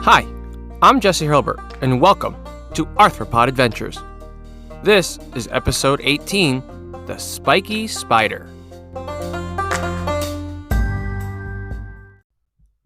Hi, I'm Jesse Hilbert, and welcome to Arthropod Adventures. This is episode 18, The Spiky Spider.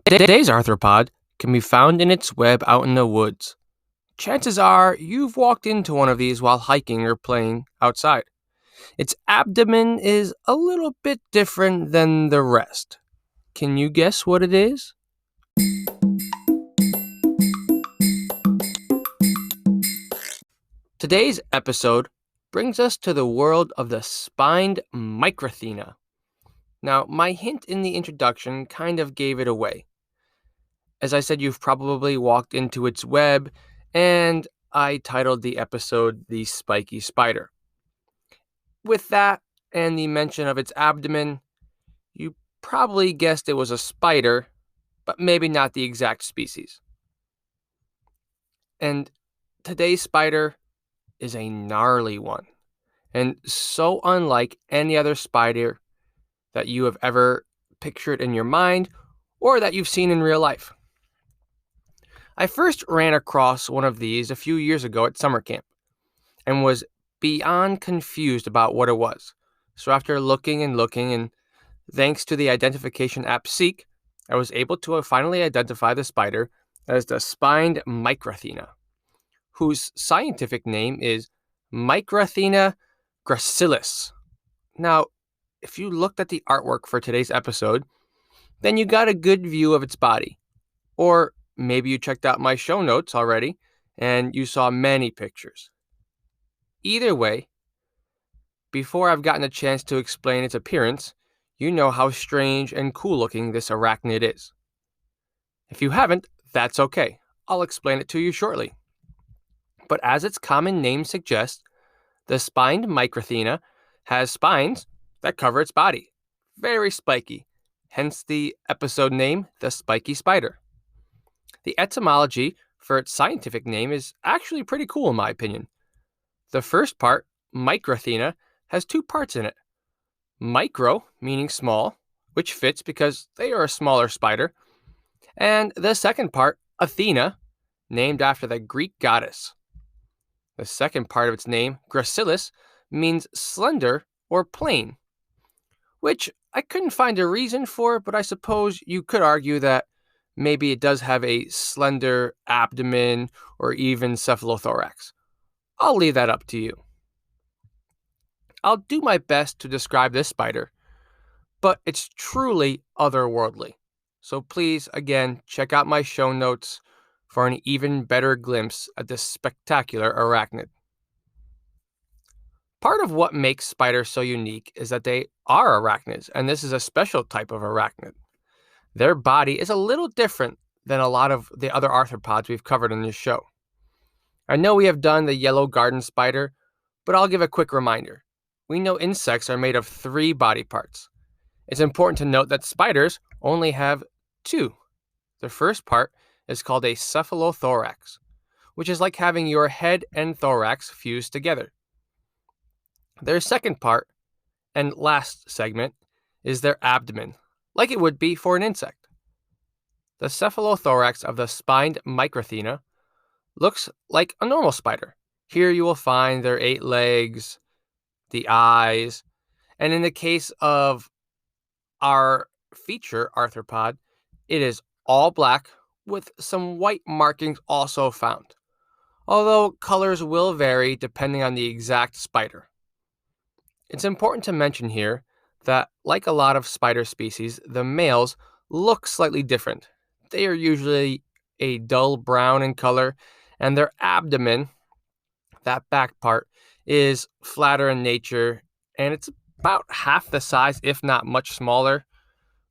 Today's arthropod can be found in its web out in the woods. Chances are you've walked into one of these while hiking or playing outside. Its abdomen is a little bit different than the rest. Can you guess what it is? Today's episode brings us to the world of the spined microthena. Now, my hint in the introduction kind of gave it away. As I said, you've probably walked into its web, and I titled the episode The Spiky Spider. With that and the mention of its abdomen, you probably guessed it was a spider, but maybe not the exact species. And today's spider is a gnarly one, and so unlike any other spider that you have ever pictured in your mind or that you've seen in real life. I first ran across one of these a few years ago at summer camp and was beyond confused about what it was. So after looking and thanks to the identification app Seek, I was able to finally identify the spider as the spined microthena, whose scientific name is Microthena gracilis. Now, if you looked at the artwork for today's episode, then you got a good view of its body. Or maybe you checked out my show notes already and you saw many pictures. Either way, before I've gotten a chance to explain its appearance, you know how strange and cool looking this arachnid is. If you haven't, that's okay. I'll explain it to you shortly. But as its common name suggests, the spined microthena has spines that cover its body. Very spiky, hence the episode name, The Spiky Spider. The etymology for its scientific name is actually pretty cool in my opinion. The first part, microthena, has two parts in it. Micro, meaning small, which fits because they are a smaller spider. And the second part, Athena, named after the Greek goddess. The second part of its name, gracilis, means slender or plain, which I couldn't find a reason for, but I suppose you could argue that maybe it does have a slender abdomen or even cephalothorax. I'll leave that up to you. I'll do my best to describe this spider, but it's truly otherworldly. So please, again, check out my show notes for an even better glimpse at this spectacular arachnid. Part of what makes spiders so unique is that they are arachnids, and this is a special type of arachnid. Their body is a little different than a lot of the other arthropods we've covered in this show. I know we have done the yellow garden spider, but I'll give a quick reminder. We know insects are made of 3 body parts. It's important to note that spiders only have 2. The first part is called a cephalothorax, which is like having your head and thorax fused together. Their second part, and last segment, is their abdomen, like it would be for an insect. The cephalothorax of the spined microthena looks like a normal spider. Here you will find their 8 legs, the eyes, and in the case of our feature arthropod, it is all black with some white markings also found, although colors will vary depending on the exact spider. It's important to mention here that, like a lot of spider species, the males look slightly different. They are usually a dull brown in color, and their abdomen, that back part, is flatter in nature, and it's about half the size, if not much smaller,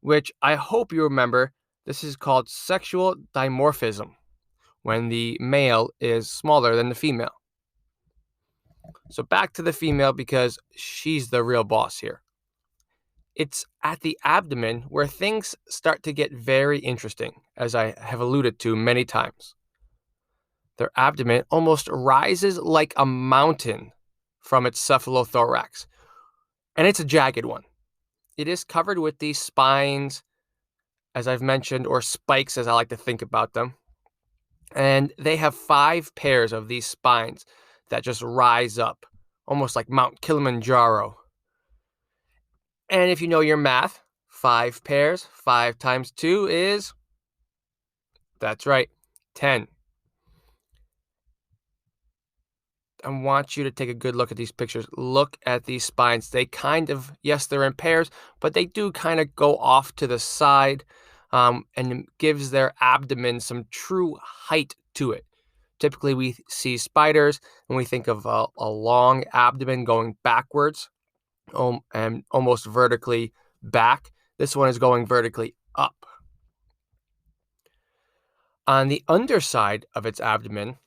which I hope you remember. This is called sexual dimorphism, when the male is smaller than the female. So back to the female because she's the real boss here. It's at the abdomen where things start to get very interesting, as I have alluded to many times. Their abdomen almost rises like a mountain from its cephalothorax, and it's a jagged one. It is covered with these spines, as I've mentioned, or spikes as I like to think about them. And they have 5 pairs of these spines that just rise up, almost like Mount Kilimanjaro. And if you know your math, 5 pairs, 5 times 2 is, that's right, 10. I want you to take a good look at these pictures. Look at these spines. They kind of, yes, they're in pairs, but they do kind of go off to the side, and it gives their abdomen some true height to it. Typically, we see spiders and we think of a long abdomen going backwards, and almost vertically back. This one is going vertically up. On the underside of its abdomen,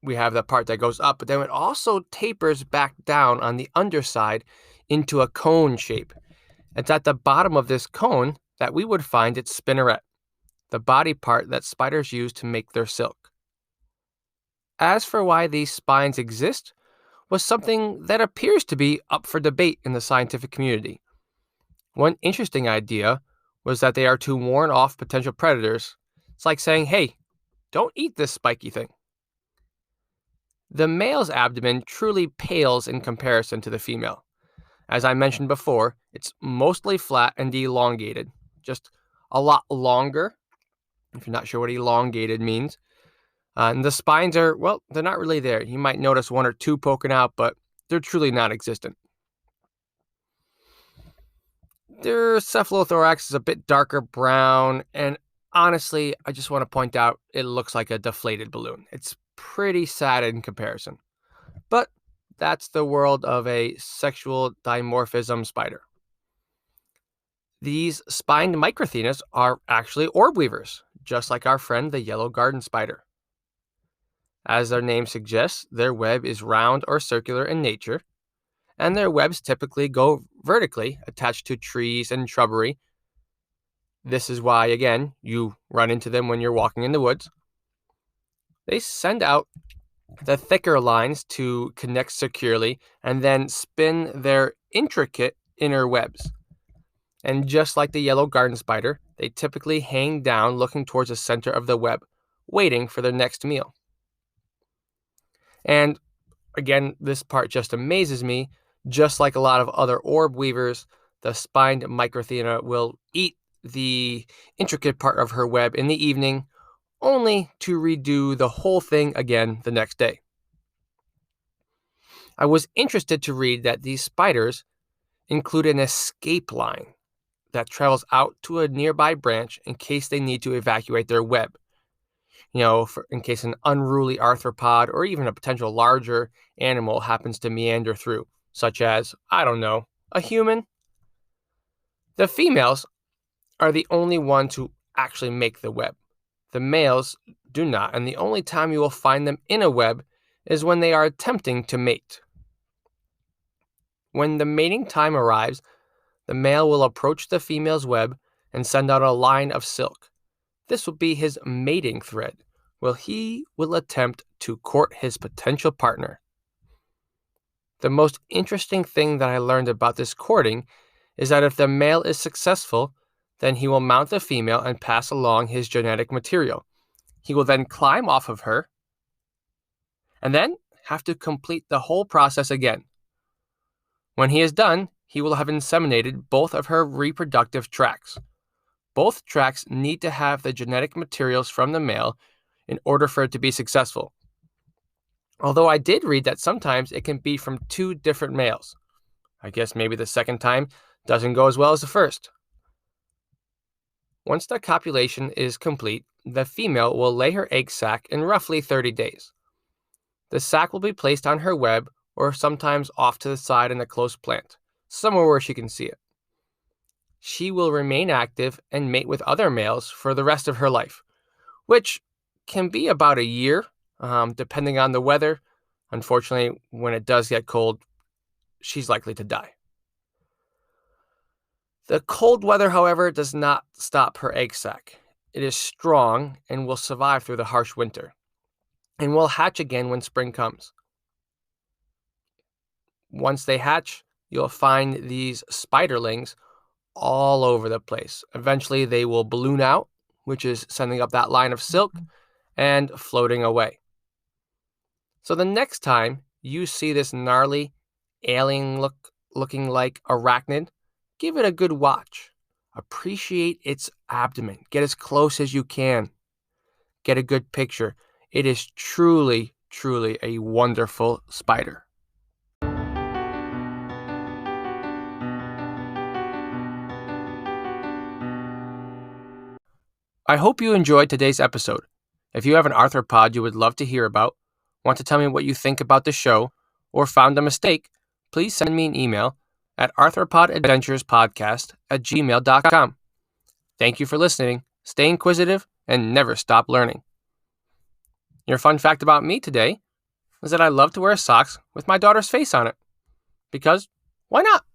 we have the part that goes up, but then it also tapers back down on the underside into a cone shape. It's at the bottom of this cone that we would find its spinneret, the body part that spiders use to make their silk. As for why these spines exist, was something that appears to be up for debate in the scientific community. One interesting idea was that they are to warn off potential predators. It's like saying, hey, don't eat this spiky thing. The male's abdomen truly pales in comparison to the female. As I mentioned before, it's mostly flat and elongated, just a lot longer, if you're not sure what elongated means. And the spines are, well, they're not really there. You might notice 1 or 2 poking out, but they're truly non existent. Their cephalothorax is a bit darker brown, and honestly, I just want to point out it looks like a deflated balloon. It's pretty sad in comparison. But that's the world of a sexual dimorphism spider. These spined microthenas are actually orb weavers, just like our friend the yellow garden spider. As their name suggests, their web is round or circular in nature, and their webs typically go vertically, attached to trees and shrubbery. This is why, again, you run into them when you're walking in the woods. They send out the thicker lines to connect securely and then spin their intricate inner webs. And just like the yellow garden spider, they typically hang down looking towards the center of the web, waiting for their next meal. And again, this part just amazes me. Just like a lot of other orb weavers, the spined microthena will eat the intricate part of her web in the evening, only to redo the whole thing again the next day. I was interested to read that these spiders include an escape line that travels out to a nearby branch in case they need to evacuate their web. In case an unruly arthropod or even a potential larger animal happens to meander through, such as, I don't know, a human. The females are the only ones who actually make the web. The males do not, and the only time you will find them in a web is when they are attempting to mate. When the mating time arrives, the male will approach the female's web and send out a line of silk. This will be his mating thread, where he will attempt to court his potential partner. The most interesting thing that I learned about this courting is that if the male is successful, then he will mount the female and pass along his genetic material. He will then climb off of her and then have to complete the whole process again. When he is done, he will have inseminated both of her reproductive tracts. Both tracts need to have the genetic materials from the male in order for it to be successful. Although I did read that sometimes it can be from 2 different males. I guess maybe the second time doesn't go as well as the first. Once the copulation is complete, the female will lay her egg sac in roughly 30 days. The sac will be placed on her web or sometimes off to the side in a close plant, somewhere where she can see it. She will remain active and mate with other males for the rest of her life, which can be about a year, depending on the weather. Unfortunately, when it does get cold, she's likely to die. The cold weather, however, does not stop her egg sac. It is strong and will survive through the harsh winter, and will hatch again when spring comes. Once they hatch, you'll find these spiderlings all over the place. Eventually, they will balloon out, which is sending up that line of silk, and floating away. So the next time you see this gnarly, looking like arachnid, give it a good watch. Appreciate its abdomen. Get as close as you can. Get a good picture. It is truly, truly a wonderful spider. I hope you enjoyed today's episode. If you have an arthropod you would love to hear about, want to tell me what you think about the show, or found a mistake, please send me an email at arthropodadventurespodcast@gmail.com. Thank you for listening, stay inquisitive, and never stop learning. Your fun fact about me today is that I love to wear socks with my daughter's face on it. Because why not?